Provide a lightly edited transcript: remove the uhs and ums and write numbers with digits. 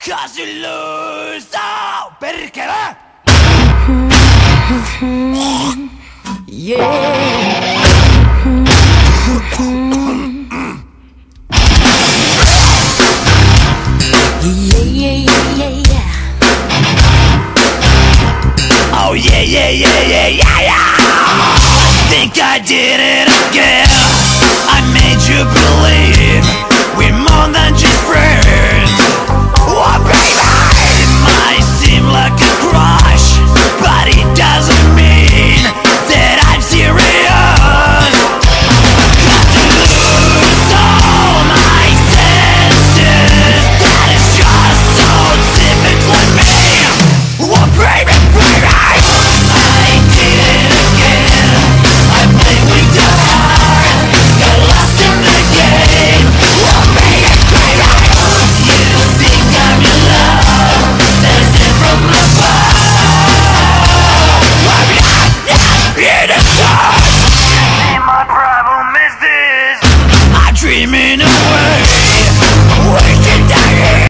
'Cause you lose, oh, perkele! Yeah. Oh yeah, yeah, yeah, yeah, yeah, yeah. I think I did it again. I made you believe we're more than just friends. Oh baby, it might seem like a crush, but it doesn't mean that I'm serious. 'Cause you lose all my senses. That is just so typically me. Oh baby, baby, I did it again. I played with your heart, got lost in the game. Oh baby, baby, you think I'm in love, that's it from above. I'm not in a touch. And my problem is this: I'm dreaming away, wasting time.